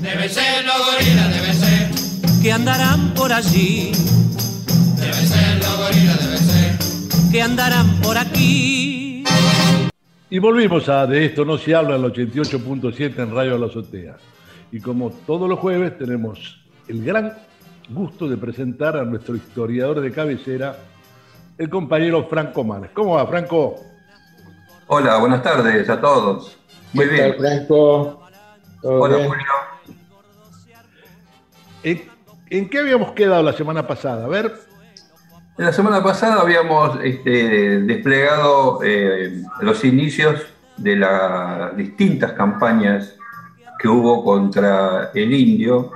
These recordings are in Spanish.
Deben ser los gorilas, deben ser. Que andarán por allí. Deben ser los gorilas, deben ser. Que andarán por aquí. Y volvimos a De Esto No Se Habla, al 88.7 en Radio La Azotea. Y como todos los jueves tenemos el gran gusto de presentar a nuestro historiador de cabecera, el compañero Franco Manes. ¿Cómo va, Franco? Hola, buenas tardes a todos. Muy bien. ¿Qué tal, Franco? Hola, bien? Julio. ¿En qué habíamos quedado la semana pasada? A ver. La semana pasada habíamos desplegado los inicios de las distintas campañas que hubo contra el indio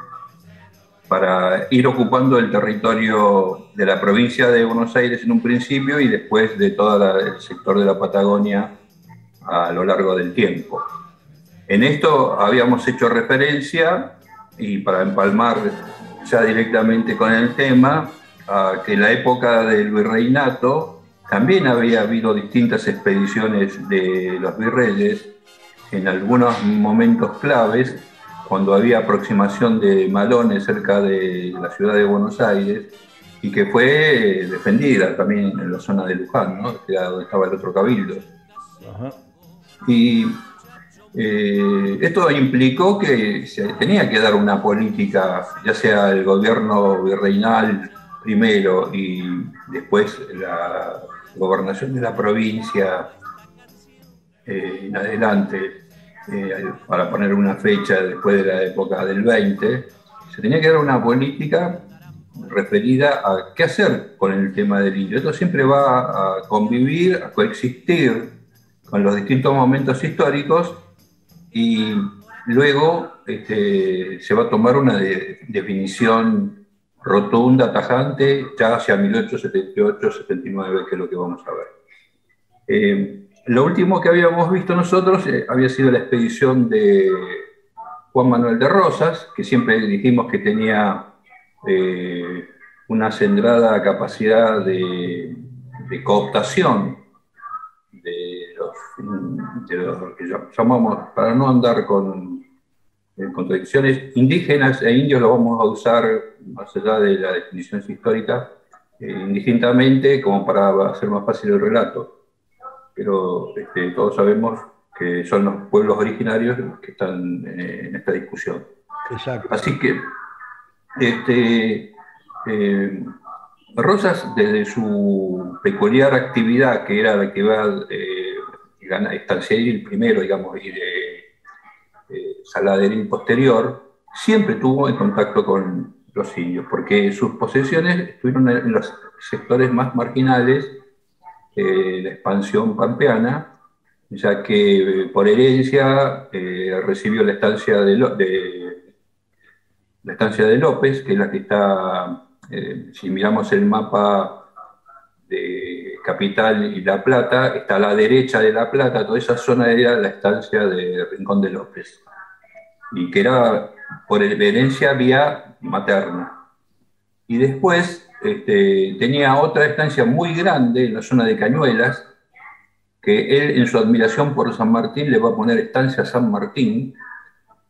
para ir ocupando el territorio de la provincia de Buenos Aires en un principio y después de todo el sector de la Patagonia a lo largo del tiempo. En esto habíamos hecho referencia, y para empalmar ya directamente con el tema, a que en la época del virreinato también había habido distintas expediciones de los virreyes en algunos momentos claves, cuando había aproximación de malones cerca de la ciudad de Buenos Aires, y que fue defendida también en la zona de Luján, ¿no? Que era donde estaba el otro cabildo. Ajá. Y esto implicó que se tenía que dar una política, ya sea el gobierno virreinal primero y después la gobernación de la provincia en adelante, para poner una fecha después de la época del 20, se tenía que dar una política referida a qué hacer con el tema del indio. Esto siempre va a convivir, a coexistir con los distintos momentos históricos, y luego se va a tomar una definición rotunda, tajante, ya hacia 1878-79, que es lo que vamos a ver. Lo último que habíamos visto nosotros había sido la expedición de Juan Manuel de Rosas, que siempre dijimos que tenía una centrada capacidad de cooptación de los que llamamos, para no andar con contradicciones, indígenas e indios, lo vamos a usar más allá de la definición histórica, indistintamente, como para hacer más fácil el relato. Pero todos sabemos que son los pueblos originarios los que están en esta discusión. Exacto. Así que Rosas, desde su peculiar actividad, que era la que iba a estanciar primero, digamos, y de Saladerín posterior, siempre estuvo en contacto con los indios, porque sus posesiones estuvieron en los sectores más marginales, la expansión pampeana, ya que por herencia recibió la estancia de López, que es la que está, si miramos el mapa de Capital y La Plata, está a la derecha de La Plata. Toda esa zona era la estancia de Rincón de López, y que era por herencia vía materna. Y después tenía otra estancia muy grande en la zona de Cañuelas, que él, en su admiración por San Martín, le va a poner estancia San Martín.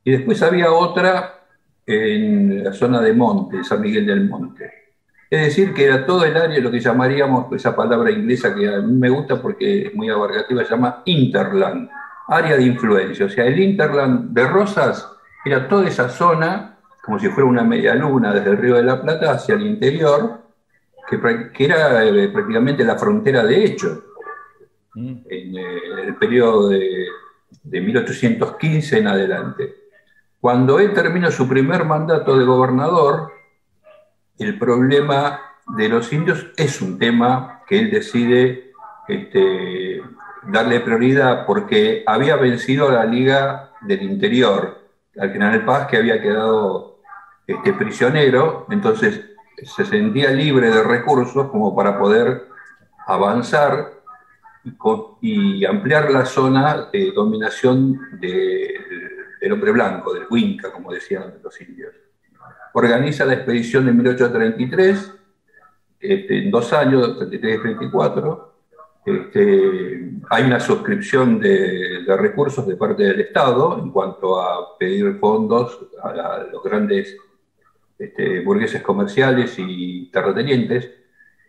Y después había otra en la zona de Monte, San Miguel del Monte. Es decir, que era todo el área, lo que llamaríamos, esa palabra inglesa que a mí me gusta porque es muy abarcativa, se llama hinterland, área de influencia. O sea, el hinterland de Rosas era toda esa zona, como si fuera una media luna desde el Río de la Plata hacia el interior, que era prácticamente la frontera de hecho. En el periodo de 1815 en adelante. Cuando él termina su primer mandato de gobernador, el problema de los indios es un tema que él decide darle prioridad, porque había vencido a la Liga del Interior, al General Paz, que había quedado prisionero. Entonces se sentía libre de recursos como para poder avanzar y ampliar la zona de dominación del hombre blanco, del Huinca, como decían los indios. Organiza la expedición de 1833, en 2 años, 33 y 34, hay una suscripción de recursos de parte del Estado en cuanto a pedir fondos a los grandes burgueses comerciales y terratenientes,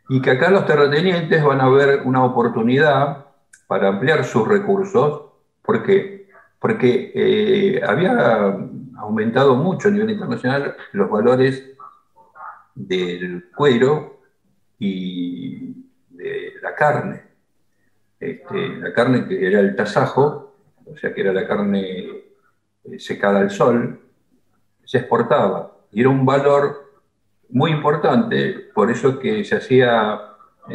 y que acá los terratenientes van a ver una oportunidad para ampliar sus recursos. ¿Por qué? Porque había aumentado mucho a nivel internacional los valores del cuero y de la carne. La carne que era el tasajo, o sea que era la carne secada al sol, se exportaba y era un valor muy importante, por eso que se hacía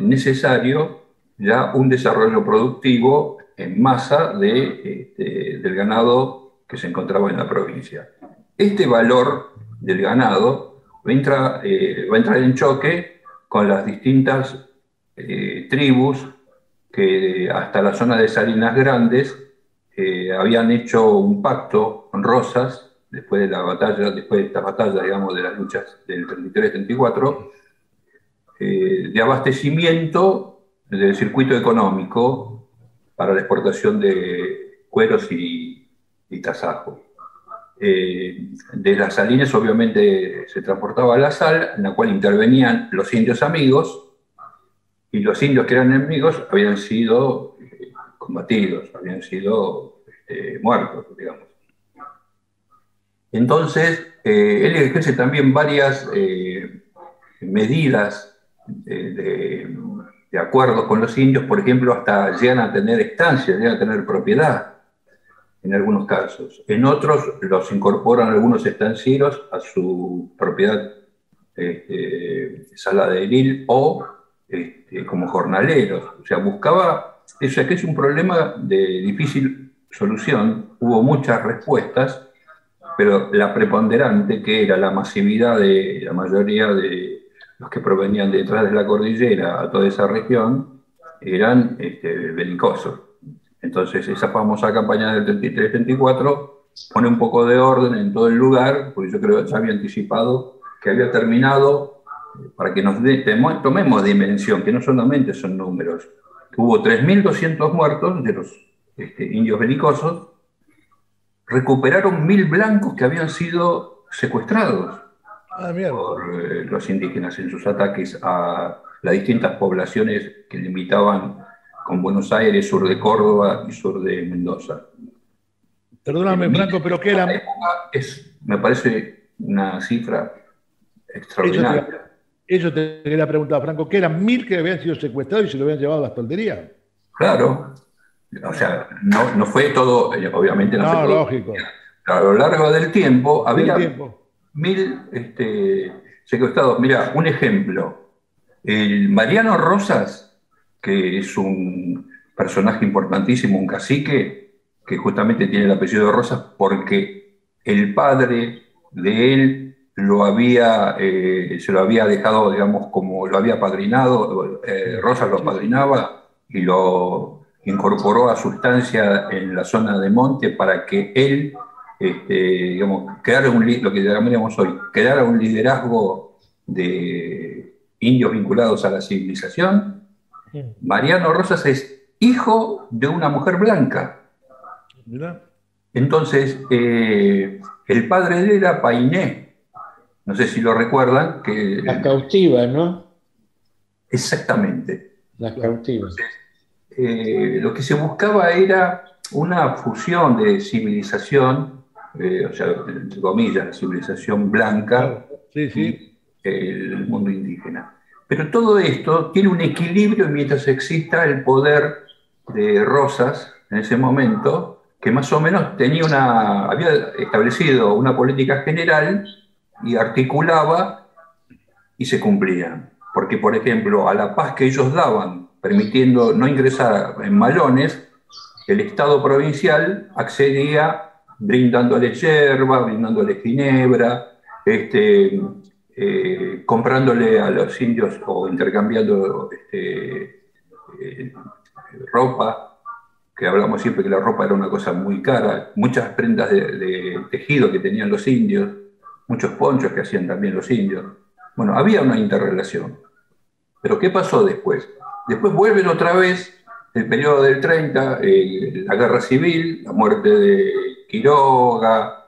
necesario ya un desarrollo productivo en masa del ganado que se encontraba en la provincia. Este valor del ganado va a entrar en choque con las distintas tribus que hasta la zona de Salinas Grandes habían hecho un pacto con Rosas después de esta batalla, digamos, de las luchas del 33-34, de abastecimiento del circuito económico para la exportación de cueros y tasajo. De las salinas obviamente se transportaba la sal, en la cual intervenían los indios amigos, y los indios que eran enemigos habían sido combatidos, habían sido muertos, digamos. Entonces, él ejerce también varias medidas de acuerdos con los indios, por ejemplo, hasta llegan a tener estancias, llegan a tener propiedad, en algunos casos. En otros los incorporan algunos estancieros a su propiedad saladeril o como jornaleros. O sea, buscaba, o sea, que es un problema de difícil solución. Hubo muchas respuestas, pero la preponderante, que era la masividad de la mayoría de los que provenían detrás de la cordillera a toda esa región, eran belicosos. Entonces, esa famosa campaña del 33-34 pone un poco de orden en todo el lugar, porque yo creo que ya había anticipado que había terminado, para que nos tomemos dimensión, que no solamente son números, que hubo 3.200 muertos de los indios belicosos. Recuperaron 1.000 blancos que habían sido secuestrados por los indígenas en sus ataques a las distintas poblaciones que limitaban con Buenos Aires, sur de Córdoba y sur de Mendoza. Perdóname, Franco, pero ¿qué era? Me parece una cifra extraordinaria. Eso te quería preguntar, Franco, ¿qué eran 1.000 que habían sido secuestrados y se lo habían llevado a las tolderías? Claro. O sea, no fue todo, obviamente no fue todo. Lógico. A lo largo del tiempo había 1.000 secuestrados. Mira, un ejemplo. El Mariano Rosas, que es un personaje importantísimo, un cacique, que justamente tiene el apellido de Rosas porque el padre de él se lo había dejado, digamos, como lo había padrinado, Rosas lo padrinaba y lo incorporó a su estancia en la zona de monte para que él, digamos, creara lo que llamaríamos hoy, creara un liderazgo de indios vinculados a la civilización. Mariano Rosas es hijo de una mujer blanca. Entonces, el padre de él era Painé, no sé si lo recuerdan. Las cautivas, ¿no? Exactamente. Las cautivas. Lo que se buscaba era una fusión de civilización, o sea, entre comillas, civilización blanca, y el mundo indígena. Pero todo esto tiene un equilibrio mientras exista el poder de Rosas en ese momento, que más o menos había establecido una política general y articulaba y se cumplía. Porque, por ejemplo, a la paz que ellos daban, permitiendo no ingresar en malones, el Estado provincial accedía brindándole yerba, brindándole ginebra, comprándole a los indios o intercambiando ropa, que hablamos siempre que la ropa era una cosa muy cara, muchas prendas de tejido que tenían los indios, muchos ponchos que hacían también los indios. Bueno, había una interrelación. Pero ¿qué pasó después? Después vuelven otra vez el periodo del 30, la guerra civil, la muerte de Quiroga,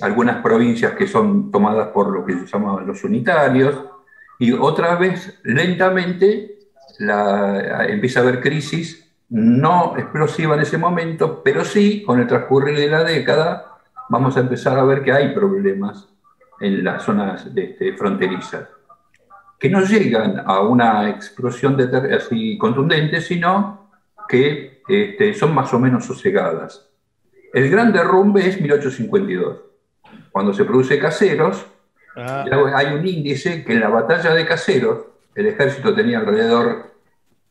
algunas provincias que son tomadas por lo que se llamaban los unitarios, y otra vez, lentamente, empieza a haber crisis, no explosiva en ese momento, pero sí, con el transcurrir de la década, vamos a empezar a ver que hay problemas en las zonas fronterizas, que no llegan a una explosión así contundente, sino que son más o menos sosegadas. El gran derrumbe es 1852, cuando se produce Caseros. Hay un índice que en la batalla de Caseros el ejército tenía alrededor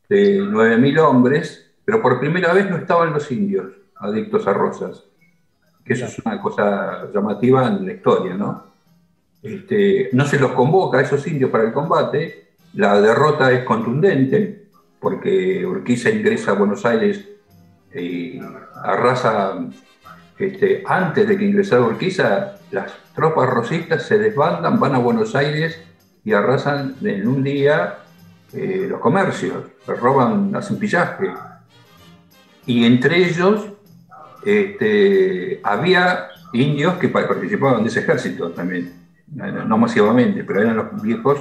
de 9.000 hombres, pero por primera vez no estaban los indios adictos a Rosas, que eso es una cosa llamativa en la historia, ¿no? No se los convoca a esos indios para el combate, la derrota es contundente, porque Urquiza ingresa a Buenos Aires y arrasa, antes de que ingresara Urquiza, las tropas rosistas se desbandan, van a Buenos Aires y arrasan en un día los comercios, les roban, hacen pillaje. Y entre ellos había indios que participaban de ese ejército también, no masivamente, pero eran los viejos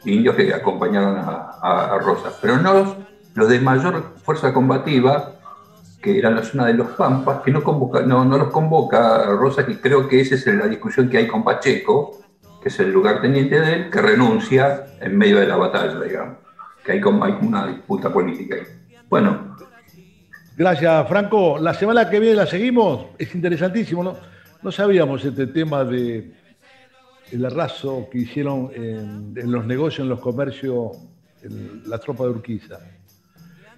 indios que acompañaban a Rosas, pero no los de mayor fuerza combativa, que eran la zona de los Pampas, que no los convoca a Rosas, y creo que esa es la discusión que hay con Pacheco, que es el lugarteniente de él, que renuncia en medio de la batalla, digamos, que hay una disputa política ahí. Bueno. Gracias, Franco. La semana que viene la seguimos, es interesantísimo, ¿no? No sabíamos este tema de el arraso que hicieron en los negocios, en los comercios, en la tropa de Urquiza.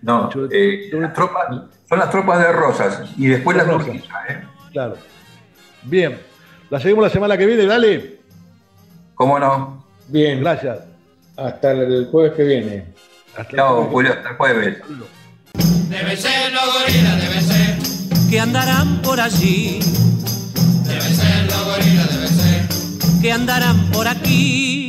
No, son las tropas de Rosas y después las de Urquiza. Claro. Bien, la seguimos la semana que viene, dale. ¿Cómo no? Bien. Gracias. Hasta el jueves que viene. Chao, Julio, hasta el jueves. Deben ser los gorilas, deben ser. Que andarán por allí, Deben ser los gorilas, deben ser. que andarán por aquí.